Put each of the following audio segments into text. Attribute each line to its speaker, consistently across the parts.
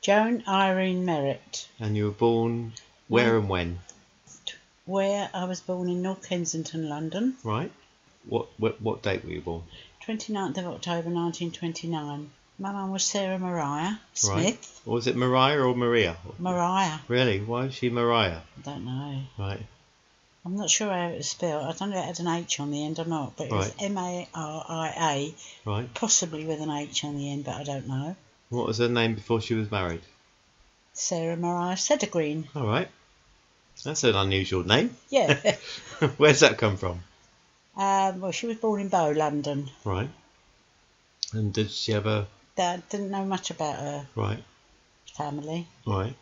Speaker 1: Joan Irene Merrett.
Speaker 2: And you were born where and when?
Speaker 1: Where I was born in North Kensington, London.
Speaker 2: Right. What date were you born?
Speaker 1: 29th of October 1929. My mum was Sarah Mariah Smith.
Speaker 2: Right. Or was it Mariah or Maria?
Speaker 1: Mariah.
Speaker 2: Really? Why was she Mariah?
Speaker 1: I don't know.
Speaker 2: Right.
Speaker 1: I'm not sure how it was spelled. I don't know if it had an H on the end or not, but it was Maria.
Speaker 2: Right.
Speaker 1: Possibly with an H on the end, but I don't know.
Speaker 2: What was her name before she was married?
Speaker 1: Sarah Mariah Green.
Speaker 2: All right. That's an unusual name.
Speaker 1: Yeah.
Speaker 2: Where's that come from?
Speaker 1: Well, she was born in Bow, London.
Speaker 2: Right. And did she have a...
Speaker 1: Dad didn't know much about her family.
Speaker 2: Right.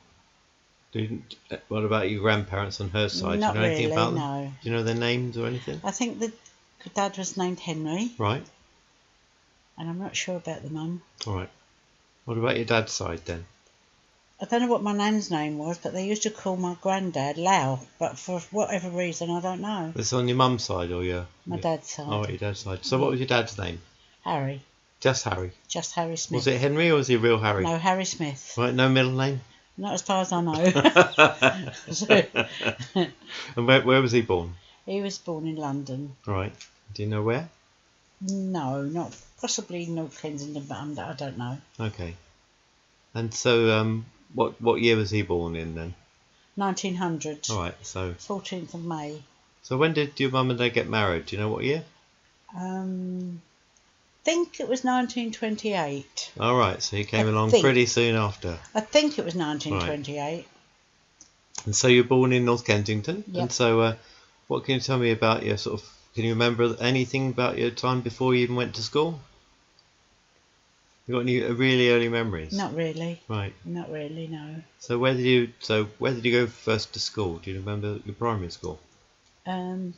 Speaker 2: What about your grandparents on her side?
Speaker 1: Not
Speaker 2: Do you know anything
Speaker 1: really,
Speaker 2: about them?
Speaker 1: no.
Speaker 2: Do you know their names or anything?
Speaker 1: I think the dad was named Henry.
Speaker 2: Right.
Speaker 1: And I'm not sure about the mum.
Speaker 2: All right. What about your dad's side then?
Speaker 1: I don't know what my nan's name was, but they used to call my granddad Lau. But for whatever reason, I don't know.
Speaker 2: This on your mum's side or your...
Speaker 1: My dad's side.
Speaker 2: Oh, your dad's side. So what was your dad's name?
Speaker 1: Harry.
Speaker 2: Just Harry?
Speaker 1: Just Harry Smith.
Speaker 2: Was it Henry or was he real Harry?
Speaker 1: No, Harry Smith.
Speaker 2: Right, no middle name?
Speaker 1: Not as far as I know.
Speaker 2: And where was he born?
Speaker 1: He was born in London.
Speaker 2: Right. Do you know where?
Speaker 1: No, not possibly North Kensington, but I don't know.
Speaker 2: Okay. And so, what year was he born in then?
Speaker 1: 1900.
Speaker 2: All right. So
Speaker 1: 14th of May.
Speaker 2: So when did your mum and dad get married? Do you know what year?
Speaker 1: Think it was 1928.
Speaker 2: All right. So he came along pretty soon after.
Speaker 1: I think it was 1928. Right.
Speaker 2: And so you're born in North Kensington.
Speaker 1: Yep.
Speaker 2: And so, what can you tell me about your sort of? Can you remember anything about your time before you even went to school? You got any really early memories?
Speaker 1: Not really.
Speaker 2: Right.
Speaker 1: Not really, no.
Speaker 2: So where did you go first to school? Do you remember your primary school?
Speaker 1: I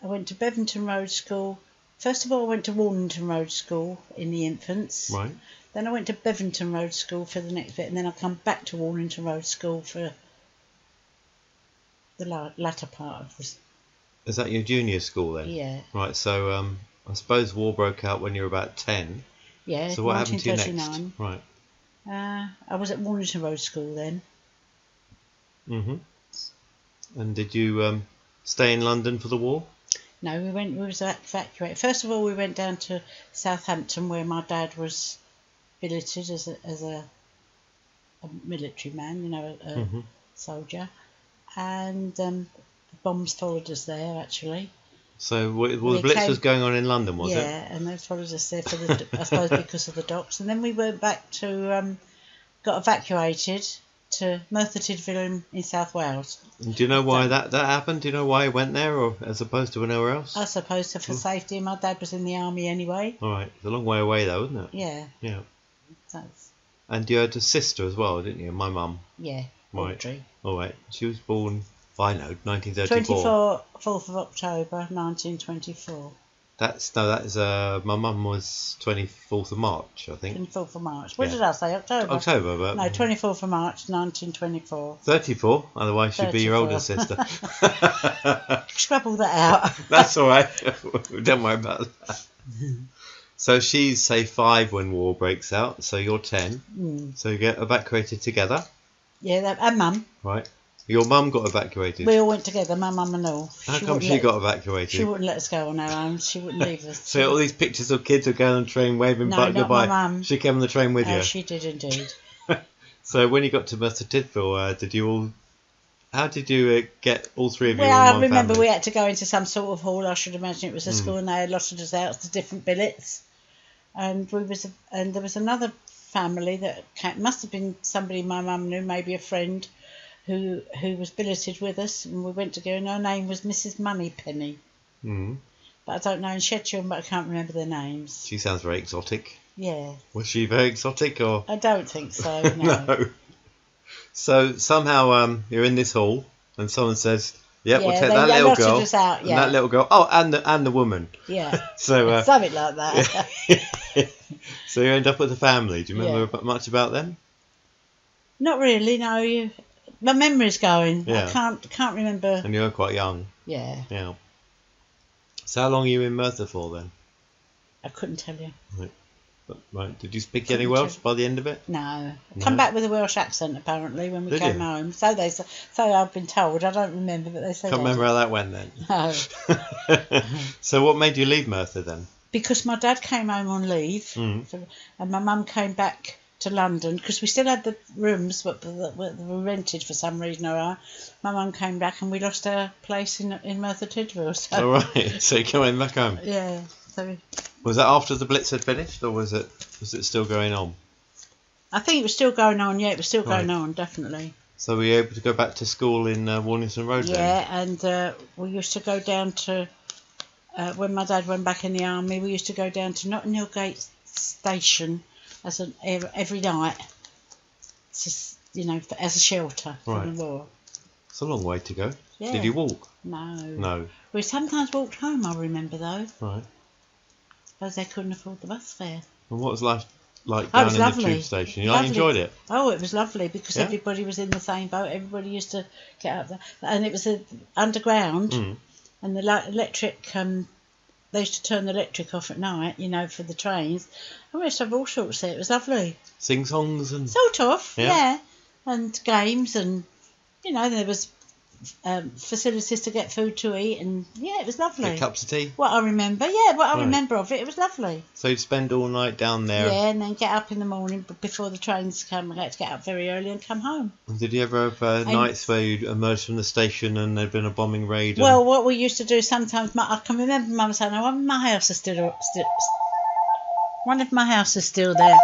Speaker 1: went to Bevington Road School. First of all, I went to Warnington Road School in the infants.
Speaker 2: Right.
Speaker 1: Then I went to Bevington Road School for the next bit, and then I come back to Warnington Road School for the latter part of this.
Speaker 2: Is that your junior school then?
Speaker 1: Yeah.
Speaker 2: Right. So I suppose war broke out when you were about 10.
Speaker 1: Yeah.
Speaker 2: So what happened to you next? Right.
Speaker 1: I was at Warnington Road School then.
Speaker 2: Mhm. And did you stay in London for the war?
Speaker 1: No, we was evacuated. First of all, we went down to Southampton, where my dad was billeted as a military man, a soldier, and bombs followed us there actually. So
Speaker 2: the Blitz was going on in London, was it?
Speaker 1: Yeah, and they followed us there I suppose because of the docks, and then we went back to got evacuated to Merthyr Tydfil in South Wales.
Speaker 2: And do you know why that happened? Do you know why he went there, or as opposed to anywhere else?
Speaker 1: I suppose for safety. My dad was in the army anyway.
Speaker 2: All right, it's a long way away though, isn't it?
Speaker 1: Yeah.
Speaker 2: Yeah.
Speaker 1: That's...
Speaker 2: And you had a sister as well, didn't you? My mum.
Speaker 1: Yeah.
Speaker 2: Right.
Speaker 1: Audrey.
Speaker 2: All right. She was born, 1934.
Speaker 1: 4th of October, 1924.
Speaker 2: That is my mum was 24th of March, I think.
Speaker 1: 24th of March. What did I say? October.
Speaker 2: October, but
Speaker 1: no, 24th of March, 1924.
Speaker 2: 34. Otherwise, she'd be your older sister.
Speaker 1: Scrabble that out.
Speaker 2: That's all right. Don't worry about that. So she's say 5 when war breaks out. So you're 10. So you get evacuated together.
Speaker 1: Yeah, and Mum.
Speaker 2: Right. Your mum got evacuated.
Speaker 1: We all went together, my mum and all.
Speaker 2: How come she got evacuated?
Speaker 1: She wouldn't let us go on our own. She wouldn't leave us.
Speaker 2: So all these pictures of kids who go on the train waving goodbye.
Speaker 1: My mum.
Speaker 2: She came on the train with you.
Speaker 1: Oh, she did indeed.
Speaker 2: So when you got to Merthyr Tydfil, how did you get all three of you?
Speaker 1: Well,
Speaker 2: in one
Speaker 1: I remember
Speaker 2: family?
Speaker 1: We had to go into some sort of hall. I should imagine it was a school, and they had lotted us out to different billets. And there was another family that must have been somebody my mum knew, maybe a friend, who was billeted with us, and we went to go, and her name was Mrs. Moneypenny. But I don't know, and she had children, but I can't remember their names.
Speaker 2: She sounds very exotic.
Speaker 1: Yeah.
Speaker 2: Was she very exotic, or?
Speaker 1: I don't think so, no.
Speaker 2: No. So somehow you're in this hall, and someone says, we'll take that little girl.
Speaker 1: Us out,
Speaker 2: and that little girl. Oh, and the woman.
Speaker 1: Yeah.
Speaker 2: So
Speaker 1: something like that.
Speaker 2: So you end up with a family. Do you remember much about them?
Speaker 1: Not really, no. My memory's going.
Speaker 2: Yeah.
Speaker 1: I can't remember.
Speaker 2: And you were quite young.
Speaker 1: Yeah.
Speaker 2: Yeah. So how long are you in Merthyr for then?
Speaker 1: I couldn't tell you.
Speaker 2: Right. Right. Did you speak any Welsh by the end of it?
Speaker 1: No.
Speaker 2: No?
Speaker 1: Come back with a Welsh accent apparently when we
Speaker 2: Did
Speaker 1: came
Speaker 2: you?
Speaker 1: home. So I've been told. I don't remember, but they said.
Speaker 2: Can't remember how that went then.
Speaker 1: No.
Speaker 2: So what made you leave Merthyr then?
Speaker 1: Because my dad came home on leave, and my mum came back to London because we still had the rooms, but were rented for some reason or other. My mum came back, and we lost our place in Merthyr Tydfil. So.
Speaker 2: All right. So you came back home.
Speaker 1: Yeah. So.
Speaker 2: Was that after the Blitz had finished, or was it still going on?
Speaker 1: I think it was still going on. Yeah, it was still going
Speaker 2: Right.
Speaker 1: on, definitely.
Speaker 2: So were you able to go back to school in Warnington Road then?
Speaker 1: Yeah, and we used to go down to. When my dad went back in the army, we used to go down to Notting Hill Gate Station every night, as a shelter from the war.
Speaker 2: It's a long way to go.
Speaker 1: Yeah.
Speaker 2: Did you walk?
Speaker 1: No.
Speaker 2: No.
Speaker 1: We sometimes walked home, I remember, though.
Speaker 2: Right.
Speaker 1: Because they couldn't afford the bus fare.
Speaker 2: And what was life like
Speaker 1: It
Speaker 2: down
Speaker 1: was
Speaker 2: in
Speaker 1: lovely.
Speaker 2: the tube station? You
Speaker 1: Lovely.
Speaker 2: enjoyed it?
Speaker 1: Oh, it was lovely because
Speaker 2: Yeah?
Speaker 1: everybody was in the same boat. Everybody used to get up there. And it was underground. And the electric, they used to turn the electric off at night, for the trains. And we used to have all sorts there. It was lovely.
Speaker 2: Sing songs and...
Speaker 1: Sort of,
Speaker 2: Yeah.
Speaker 1: yeah. And games and, there was facilities to get food to eat. And, yeah, it was lovely.
Speaker 2: Get cups of tea?
Speaker 1: What I remember, remember of it, it was lovely.
Speaker 2: So you'd spend all night down there?
Speaker 1: Yeah, and then get up in the morning before the trains come. I had to get up very early and come home.
Speaker 2: And did you ever have nights where you'd emerge from the station and there'd been a bombing raid?
Speaker 1: Well, what we used to do sometimes, I can remember Mum saying, "Oh, my house is still one of my house is still there."